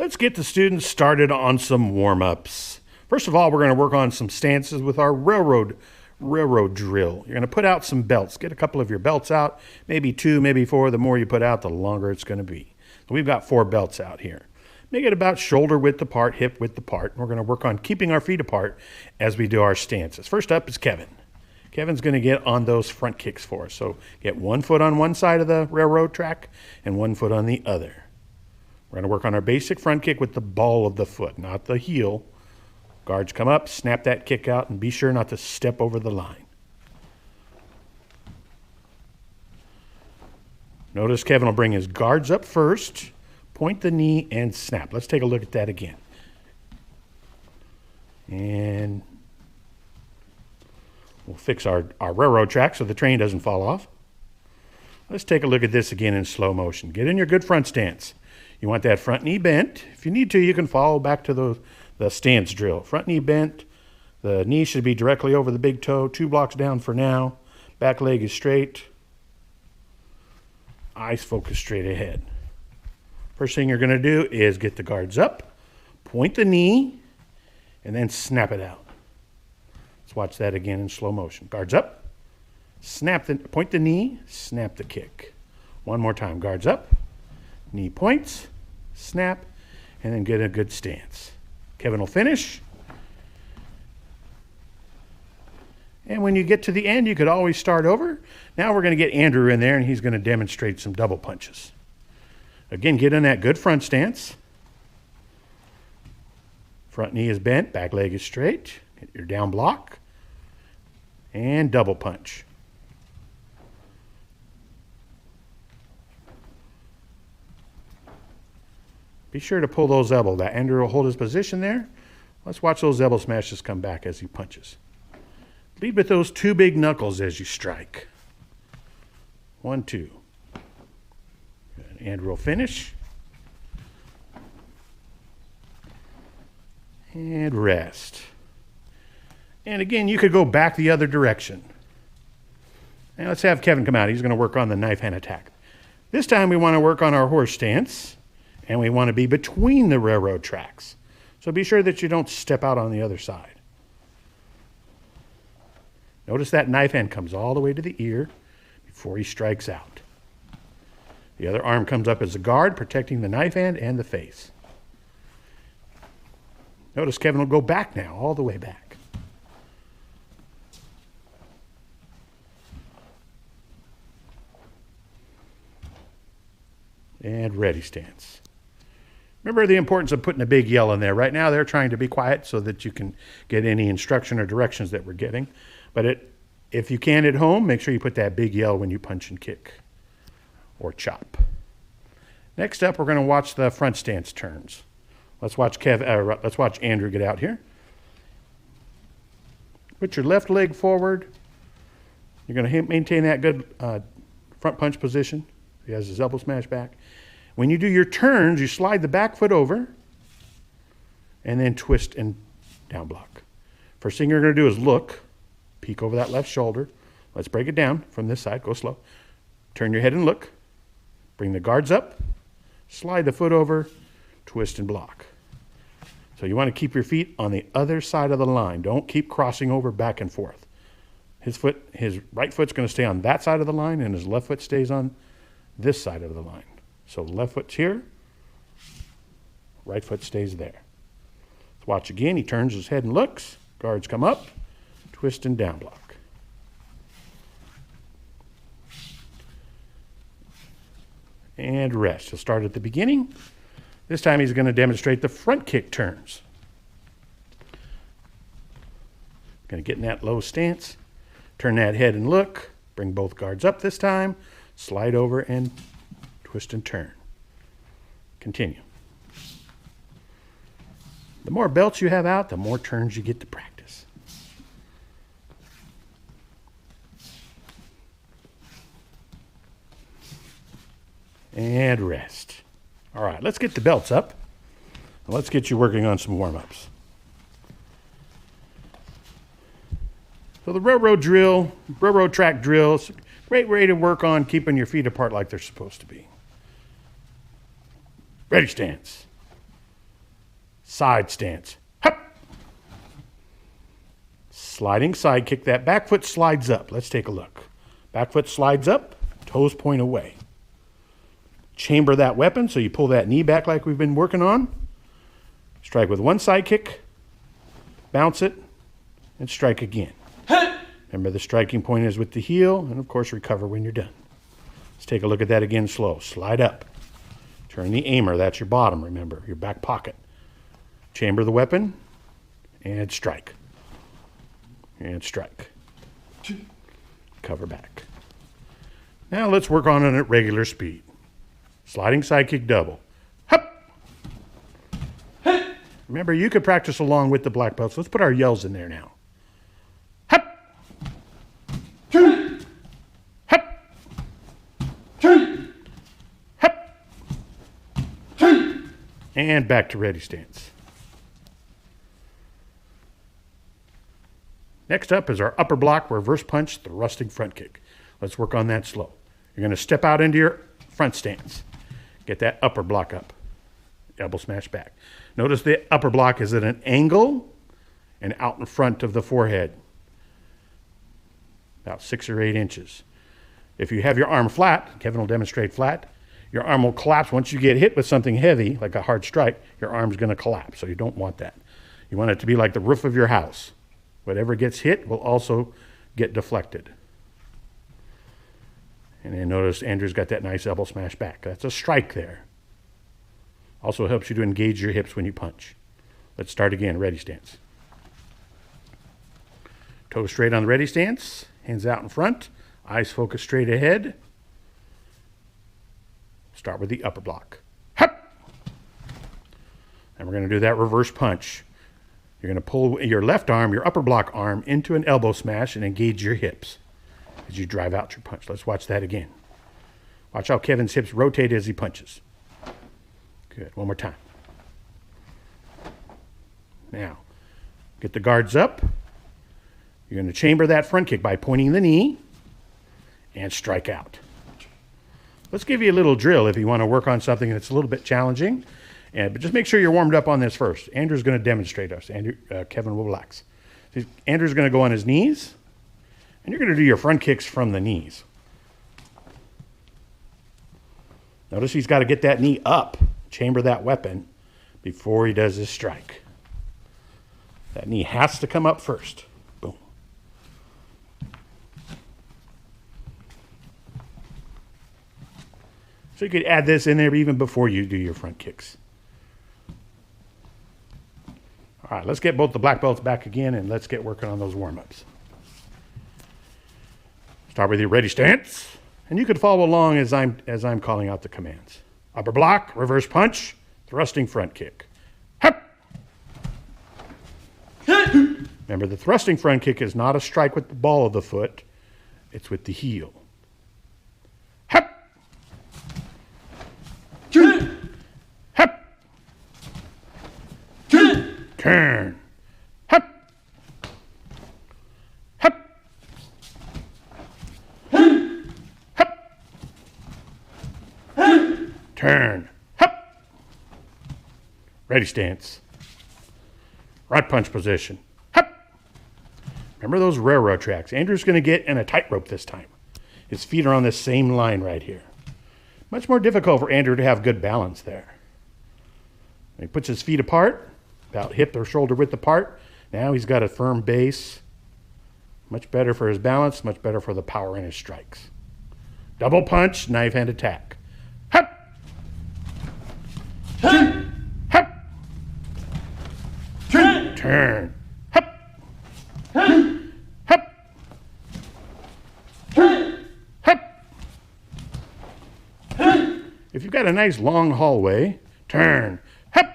Let's get the students started on some warm-ups. First of all, we're going to work on some stances with our railroad drill. You're going to put out some belts. Get a couple of your belts out, maybe 2, maybe 4. The more you put out, the longer it's going to be. So we've got 4 belts out here. Make it about shoulder width apart, hip width apart. We're going to work on keeping our feet apart as we do our stances. First up is Kevin. Kevin's going to get on those front kicks for us. So get 1 foot on one side of the railroad track and 1 foot on the other. We're going to work on our basic front kick with the ball of the foot, not the heel. Guards come up, snap that kick out, and be sure not to step over the line. Notice Kevin will bring his guards up first, point the knee, and snap. Let's take a look at that again. And we'll fix our railroad track so the train doesn't fall off. Let's take a look at this again in slow motion. Get in your good front stance. You want that front knee bent. If you need to, you can follow back to the stance drill. Front knee bent. The knee should be directly over the big toe. 2 blocks down for now. Back leg is straight. Eyes focus straight ahead. First thing you're going to do is get the guards up, point the knee, and then snap it out. Let's watch that again in slow motion. Guards up, point the knee, snap the kick. One more time. Guards up, knee points, snap, and then get a good stance. Kevin will finish. And when you get to the end, you could always start over. Now we're going to get Andrew in there, and he's going to demonstrate some double punches. Again, get in that good front stance. Front knee is bent, back leg is straight. Get your down block. And double punch. Be sure to pull those elbows. That Andrew will hold his position there. Let's watch those elbow smashes come back as he punches. Lead with those 2 big knuckles as you strike. 1, 2. Andrew will finish. And rest. And again, you could go back the other direction. And let's have Kevin come out. He's going to work on the knife hand attack. This time we want to work on our horse stance. And we want to be between the railroad tracks. So be sure that you don't step out on the other side. Notice that knife hand comes all the way to the ear before he strikes out. The other arm comes up as a guard, protecting the knife hand and the face. Notice Kevin will go back now, all the way back. And ready stance. Remember the importance of putting a big yell in there. Right now they're trying to be quiet so that you can get any instruction or directions that we're getting. But if you can at home, make sure you put that big yell when you punch and kick or chop. Next up, we're going to watch the front stance turns. Let's watch Andrew get out here. Put your left leg forward. You're going to maintain that good front punch position. He has his elbow smash back. When you do your turns, you slide the back foot over and then twist and down block. First thing you're going to do is look, peek over that left shoulder. Let's break it down from this side. Go slow. Turn your head and look. Bring the guards up. Slide the foot over. Twist and block. So you want to keep your feet on the other side of the line. Don't keep crossing over back and forth. His right foot's going to stay on that side of the line, and his left foot stays on this side of the line. So left foot's here. Right foot stays there. Let's watch again. He turns his head and looks. Guards come up. Twist and down block. And rest. He'll start at the beginning. This time he's going to demonstrate the front kick turns. Going to get in that low stance. Turn that head and look. Bring both guards up this time. Slide over and twist and turn. Continue. The more belts you have out, the more turns you get to practice. And rest. All right, let's get the belts up. And let's get you working on some warm-ups. So the railroad track drill, is a great way to work on keeping your feet apart like they're supposed to be. Ready stance. Side stance. Hup. Sliding side kick. That back foot slides up. Let's take a look. Back foot slides up, toes point away. Chamber that weapon, so you pull that knee back like we've been working on. Strike with one side kick, bounce it, and strike again. Remember, the striking point is with the heel, and of course recover when you're done. Let's take a look at that again slow. Slide up. Turn the aimer. That's your bottom, remember, your back pocket. Chamber the weapon, and strike. And strike. Cover back. Now let's work on it at regular speed. Sliding side kick double. Hup! Remember, you could practice along with the black belts. Let's put our yells in there now. Hup! Hup! Hup! And back to ready stance. Next up is our upper block reverse punch thrusting front kick. Let's work on that slow. You're going to step out into your front stance. Get that upper block up. Elbow smash back. Notice the upper block is at an angle and out in front of the forehead. About 6 or 8 inches. If you have your arm flat, Kevin will demonstrate flat, your arm will collapse. Once you get hit with something heavy, like a hard strike, your arm's going to collapse. So you don't want that. You want it to be like the roof of your house. Whatever gets hit will also get deflected. And then notice Andrew's got that nice elbow smash back. That's a strike there. Also helps you to engage your hips when you punch. Let's start again. Ready stance. Toes straight on the ready stance. Hands out in front. Eyes focus straight ahead. Start with the upper block. Hup! And we're going to do that reverse punch. You're going to pull your left arm, your upper block arm, into an elbow smash and engage your hips as you drive out your punch. Let's watch that again. Watch how Kevin's hips rotate as he punches. Good. One more time. Now, get the guards up. You're going to chamber that front kick by pointing the knee and strike out. Let's give you a little drill if you want to work on something that's a little bit challenging. But just make sure you're warmed up on this first. Andrew's going to demonstrate us. Kevin will relax. Andrew's going to go on his knees, and you're going to do your front kicks from the knees. Notice he's got to get that knee up, chamber that weapon, before he does his strike. That knee has to come up first. Boom. So you could add this in there even before you do your front kicks. All right, let's get both the black belts back again, and let's get working on those warm-ups. Start with your ready stance, and you could follow along as I'm calling out the commands. Upper block, reverse punch, thrusting front kick. Hup! Remember, the thrusting front kick is not a strike with the ball of the foot. It's with the heel. Hup! Hup! Turn. Hup! Hup! Hup! Turn. Hup! Ready stance. Right punch position. Hup! Remember those railroad tracks. Andrew's going to get in a tightrope this time. His feet are on this same line right here. Much more difficult for Andrew to have good balance there. He puts his feet apart, about hip or shoulder width apart. Now he's got a firm base. Much better for his balance, much better for the power in his strikes. Double punch, knife hand attack. Hup! Turn! Hup! Turn! Turn! Hup! Hup! Hup! If you've got a nice long hallway, turn. Hup!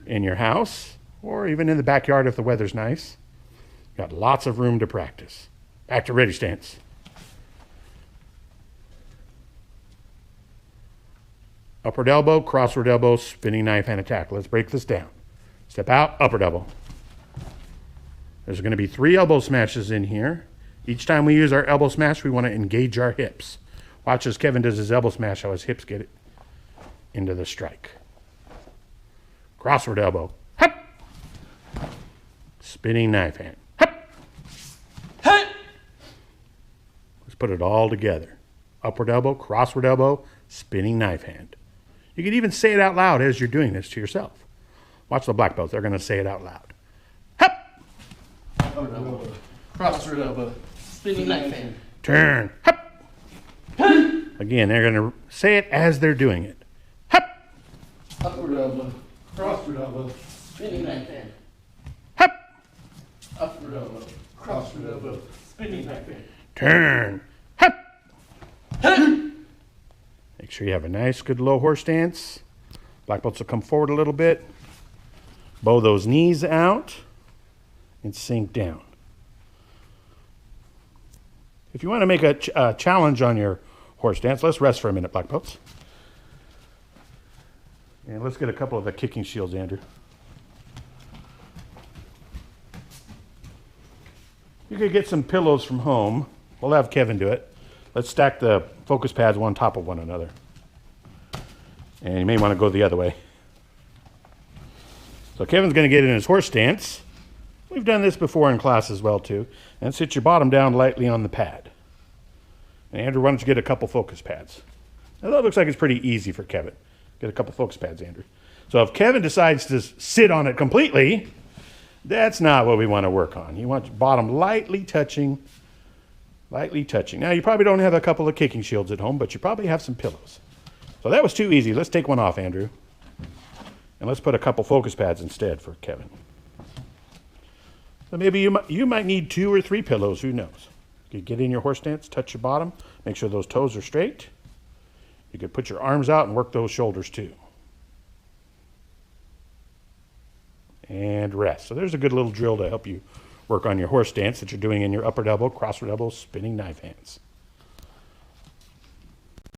In your house, or even in the backyard if the weather's nice. Got lots of room to practice. Back to ready stance. Upward elbow, crossward elbow, spinning knife and attack. Let's break this down. Step out, upward elbow. There's going to be 3 elbow smashes in here. Each time we use our elbow smash, we want to engage our hips. Watch as Kevin does his elbow smash, how his hips get it into the strike. crossward elbow. Hup. Spinning knife hand. Hup. Hup. Let's put it all together. Upward elbow, crossward elbow, spinning knife hand. You can even say it out loud as you're doing this to yourself. Watch the black belts. They're going to say it out loud. Hup. Upward elbow, crossward elbow, spinning knife hand. Turn. Hup. Again, they're going to say it as they're doing it. Hup. Upward elbow, crossward elbow, spinning knife hand. Hup. Upward elbow, crossward elbow, spinning knife hand. Turn. Hup. Make sure you have a nice, good low horse stance. Black belts will come forward a little bit. Bow those knees out and sink down. If you want to make a challenge on your horse stance, let's rest for a minute, black belts. And let's get a couple of the kicking shields, Andrew. You could get some pillows from home. We'll have Kevin do it. Let's stack the focus pads one on top of one another. And you may want to go the other way. So Kevin's going to get in his horse stance. We've done this before in class as well too. And sit your bottom down lightly on the pad. And Andrew, why don't you get a couple focus pads? Now that looks like it's pretty easy for Kevin. Get a couple focus pads, Andrew. So if Kevin decides to sit on it completely, that's not what we want to work on. You want your bottom lightly touching. Lightly touching. Now you probably don't have a couple of kicking shields at home, but you probably have some pillows. So that was too easy. Let's take one off, Andrew. And let's put a couple focus pads instead for Kevin. So maybe you might need 2 or 3 pillows, who knows. You get in your horse stance, touch your bottom, make sure those toes are straight. You could put your arms out and work those shoulders too. And rest. So there's a good little drill to help you work on your horse stance that you're doing in your upward elbow, crossward elbow, spinning knife hands.